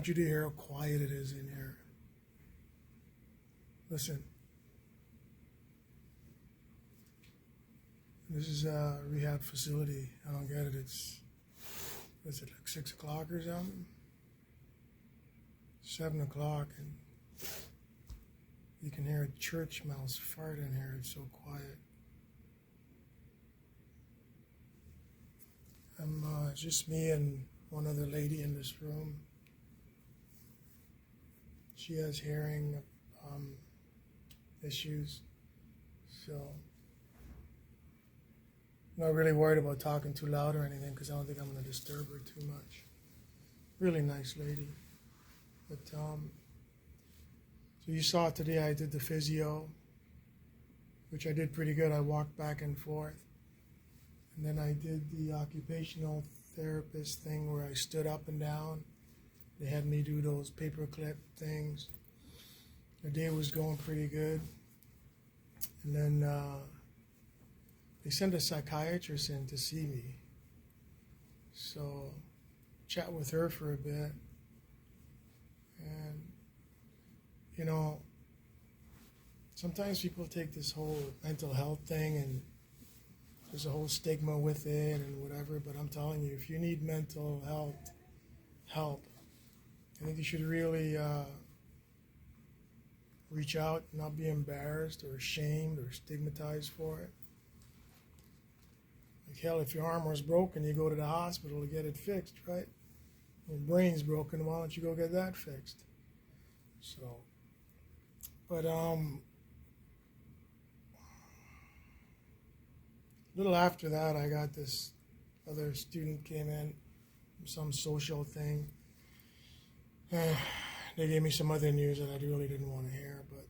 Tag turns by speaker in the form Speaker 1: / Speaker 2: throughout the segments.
Speaker 1: want you to hear how quiet it is in here. Listen. This is a rehab facility. I don't get it. Is it like 6 o'clock or something? 7 o'clock, and you can hear a church mouse fart in here. It's so quiet. It's just me and one other lady in this room. She has hearing issues, so I'm not really worried about talking too loud or anything because I don't think I'm going to disturb her too much. Really nice lady. But so you saw today I did the physio, which I did pretty good. I walked back and forth. And then I did the occupational therapist thing where I stood up and down. They had me do those paperclip things. The day was going pretty good. And then they sent a psychiatrist in to see me. So chat with her for a bit. And, you know, sometimes people take this whole mental health thing and there's a whole stigma with it and whatever, but I'm telling you, if you need mental health help, I think you should really reach out, not be embarrassed or ashamed or stigmatized for it. Like hell, if your arm was broken, you go to the hospital to get it fixed, right? Your brain's broken, why don't you go get that fixed? So, but a little after that, I got this other student came in, some social thing. They gave me some other news that I really didn't want to hear, but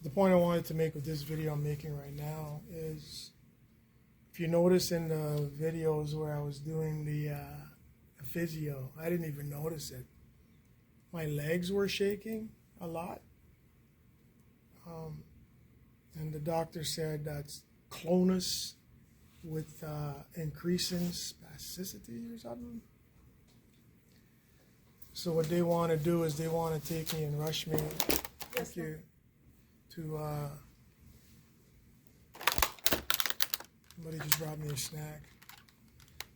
Speaker 1: the point I wanted to make with this video I'm making right now is, if you notice in the videos where I was doing the physio, I didn't even notice it. My legs were shaking a lot. And the doctor said that's clonus with increasing spasticity or something. So what they want to do is they want to take me and rush me to somebody just brought me a snack.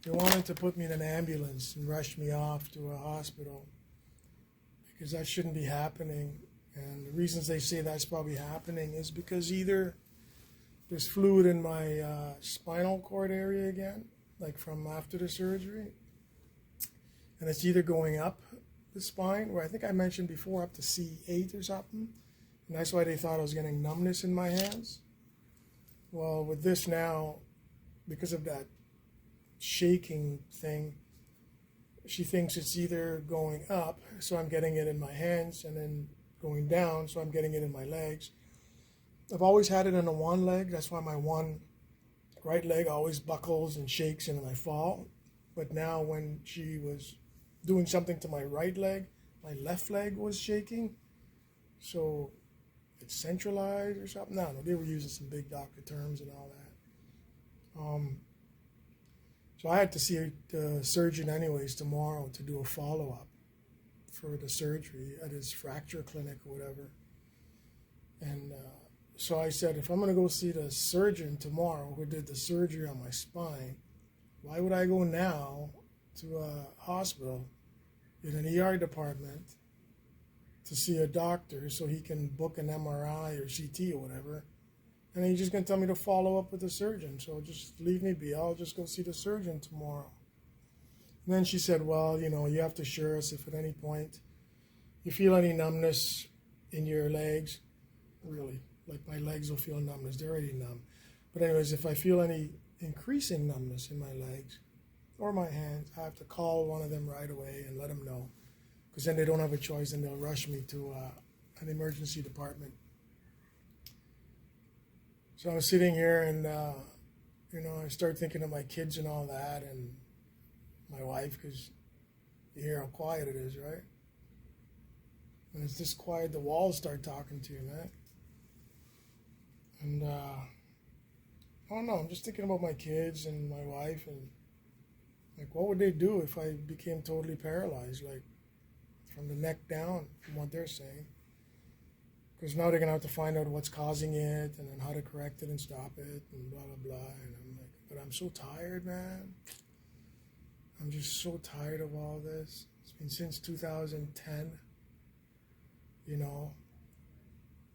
Speaker 1: They wanted to put me in an ambulance and rush me off to a hospital because that shouldn't be happening. And the reasons they say that's probably happening is because either there's fluid in my spinal cord area again, like from after the surgery, and it's either going up the spine, where I think I mentioned before up to C8 or something, and that's why they thought I was getting numbness in my hands. Well, with this now, because of that shaking thing, she thinks it's either going up, so I'm getting it in my hands, and then going down, so I'm getting it in my legs. I've always had it in the one leg. That's why my one right leg always buckles and shakes and then I fall. But now when she was doing something to my right leg, my left leg was shaking. So it's centralized or something. No, they were using some big doctor terms and all that. So I had to see the surgeon anyways tomorrow to do a follow-up for the surgery at his fracture clinic or whatever. And so I said, if I'm going to go see the surgeon tomorrow who did the surgery on my spine, why would I go now to a hospital in an ER department to see a doctor so he can book an MRI or CT or whatever, and then he's just going to tell me to follow up with the surgeon, so just leave me be. I'll just go see the surgeon tomorrow. And then she said, well, you know, you have to assure us if at any point you feel any numbness in your legs, really, like my legs will feel numbness, they're already numb. But anyways, if I feel any increasing numbness in my legs or my hands, I have to call one of them right away and let them know, because then they don't have a choice and they'll rush me to an emergency department. So I was sitting here and, you know, I started thinking of my kids and all that and my wife, because you hear how quiet it is, right? When it's this quiet, the walls start talking to you, man. And I don't know, I'm just thinking about my kids and my wife, and Like, what would they do if I became totally paralyzed, like from the neck down, from what they're saying? Because now they're going to have to find out what's causing it and then how to correct it and stop it and blah, blah, blah. And I'm like, but I'm so tired, man. I'm just so tired of all this. It's been since 2010, you know.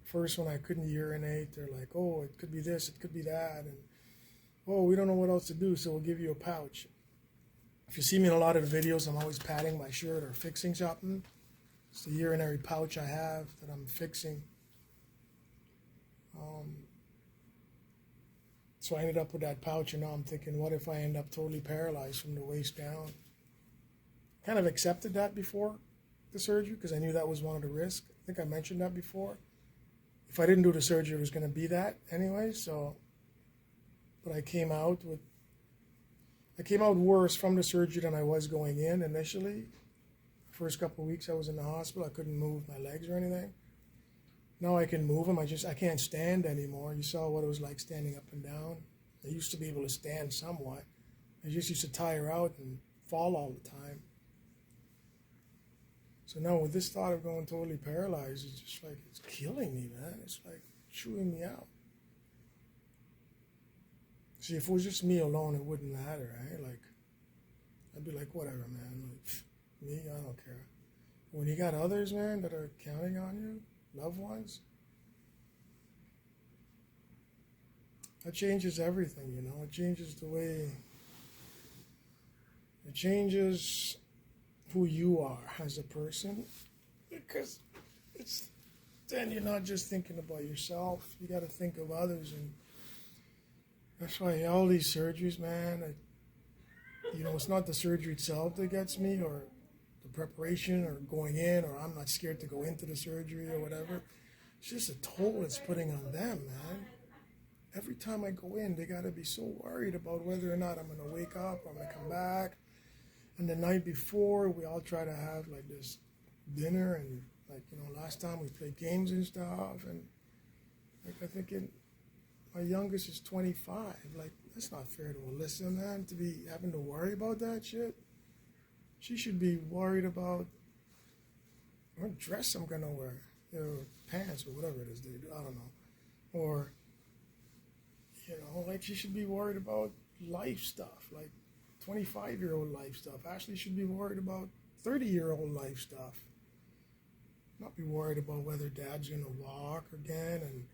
Speaker 1: First, when I couldn't urinate, they're like, oh, it could be this, it could be that. And, oh, we don't know what else to do, so we'll give you a pouch. If you see me in a lot of the videos, I'm always patting my shirt or fixing something. It's the urinary pouch I have that I'm fixing. So I ended up with that pouch, and now I'm thinking, what if I end up totally paralyzed from the waist down? Kind of accepted that before the surgery because I knew that was one of the risks. I think I mentioned that before. If I didn't do the surgery, it was going to be that anyway. So, but I came out worse from the surgery than I was going in initially. First couple of weeks I was in the hospital, I couldn't move my legs or anything. Now I can move them. I can't stand anymore. You saw what it was like standing up and down. I used to be able to stand somewhat. I just used to tire out and fall all the time. So now with this thought of going totally paralyzed, it's just like, it's killing me, man. It's like chewing me out. See, if it was just me alone, it wouldn't matter, right? Like, I'd be like, whatever, man. Like, me, I don't care. When you got others, man, that are counting on you, loved ones, that changes everything, you know. It changes the way, it changes who you are as a person, because it's, then you're not just thinking about yourself. You got to think of others, and that's why all these surgeries, man, you know, it's not the surgery itself that gets me, or the preparation, or going in, or I'm not scared to go into the surgery or whatever. It's just a toll it's putting on them, man. Every time I go in, they got to be so worried about whether or not I'm going to wake up, or I'm going to come back. And the night before, we all try to have like this dinner, and like, you know, last time we played games and stuff, and like I think my youngest is 25. Like, that's not fair to Alyssa, man, to be having to worry about that shit. She should be worried about what dress I'm gonna wear, you know, pants or whatever it is they do. I don't know, or you know, like she should be worried about life stuff, like 25-year-old life stuff. Ashley should be worried about 30-year-old life stuff. Not be worried about whether dad's gonna walk again. And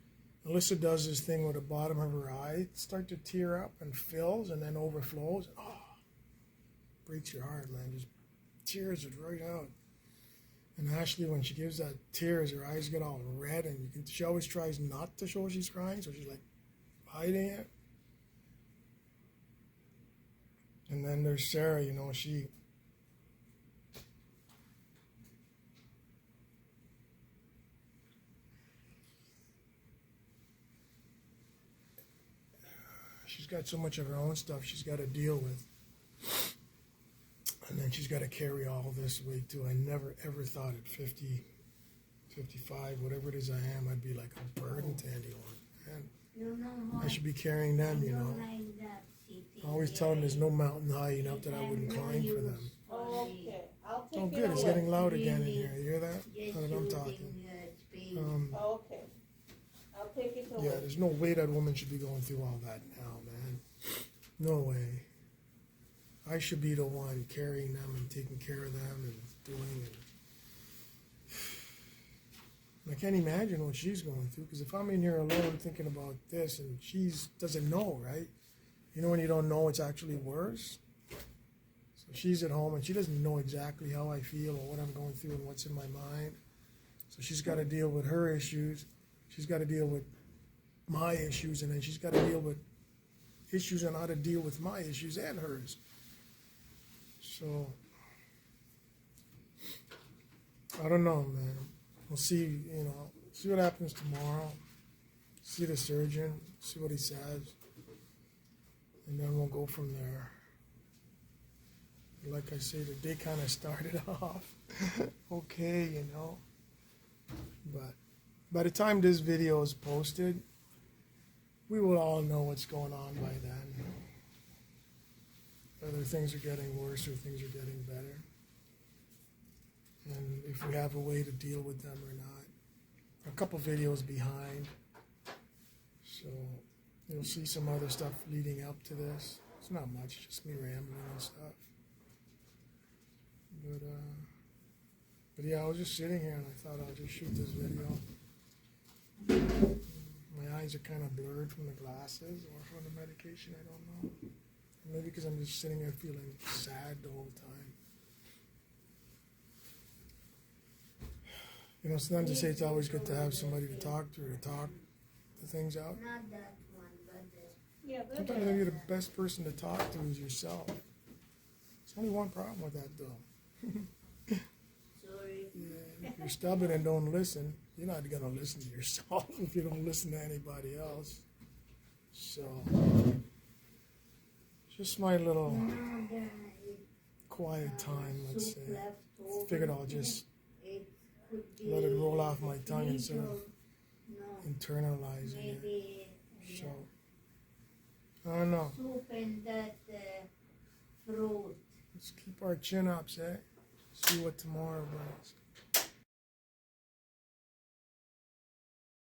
Speaker 1: Alyssa does this thing where the bottom of her eye start to tear up and fills and then overflows. Oh, breaks your heart, man. Just tears it right out. And Ashley, when she gives that tears, her eyes get all red, and she always tries not to show she's crying, so she's like hiding it. And then there's Sarah, you know, she's got so much of her own stuff she's got to deal with. And then she's got to carry all this weight too. I never ever thought at 50, 55, whatever it is I am, I'd be like a burden to anyone. And I should be carrying them, you know. I always tell them there's no mountain high enough that I wouldn't climb for them.
Speaker 2: Okay, I'll take
Speaker 1: Oh,
Speaker 2: it
Speaker 1: good. It's
Speaker 2: away.
Speaker 1: getting loud again in here. You hear that? Now that I'm talking.
Speaker 2: Okay, I'll take it away.
Speaker 1: Yeah, there's no way that woman should be going through all that now, man. No way. I should be the one carrying them and taking care of them and doing it. I can't imagine what she's going through, because if I'm in here alone thinking about this and she doesn't know, right? You know when you don't know, it's actually worse? So she's at home and she doesn't know exactly how I feel or what I'm going through and what's in my mind. So she's got to deal with her issues. She's got to deal with my issues, and then she's got to deal with issues on how to deal with my issues and hers. So, I don't know, man. We'll see, you know, see what happens tomorrow. See the surgeon, see what he says. And then we'll go from there. Like I say, the day kind of started off okay, you know. But by the time this video is posted, we will all know what's going on by then. whether things are getting worse or things are getting better, and if we have a way to deal with them or not. A couple videos behind, so you'll see some other stuff leading up to this. It's not much, just me rambling and stuff. But yeah, I was just sitting here and I thought I'll just shoot this video. My eyes are kind of blurred from the glasses or from the medication, I don't know. Maybe because I'm just sitting there feeling sad the whole time. You know, sometimes they say it's always good to have somebody to talk to or to talk the things out.
Speaker 3: Not that one, but
Speaker 2: Yeah,
Speaker 1: Sometimes maybe the best person to talk to is yourself. There's only one problem with that though.
Speaker 3: sorry.
Speaker 1: Yeah, if you're stubborn and don't listen, you're not going to listen to yourself if you don't listen to anybody else. So, just my little
Speaker 3: No, there is
Speaker 1: quiet time, let's
Speaker 3: soup
Speaker 1: say.
Speaker 3: left over.
Speaker 1: Figured I'll just
Speaker 3: It could
Speaker 1: let it roll
Speaker 3: be
Speaker 1: off my tongue instead of
Speaker 3: no,
Speaker 1: internalizing it.
Speaker 3: maybe
Speaker 1: So, I don't know.
Speaker 3: soup and that fruit.
Speaker 1: Let's keep our chin ups, eh? See what tomorrow brings.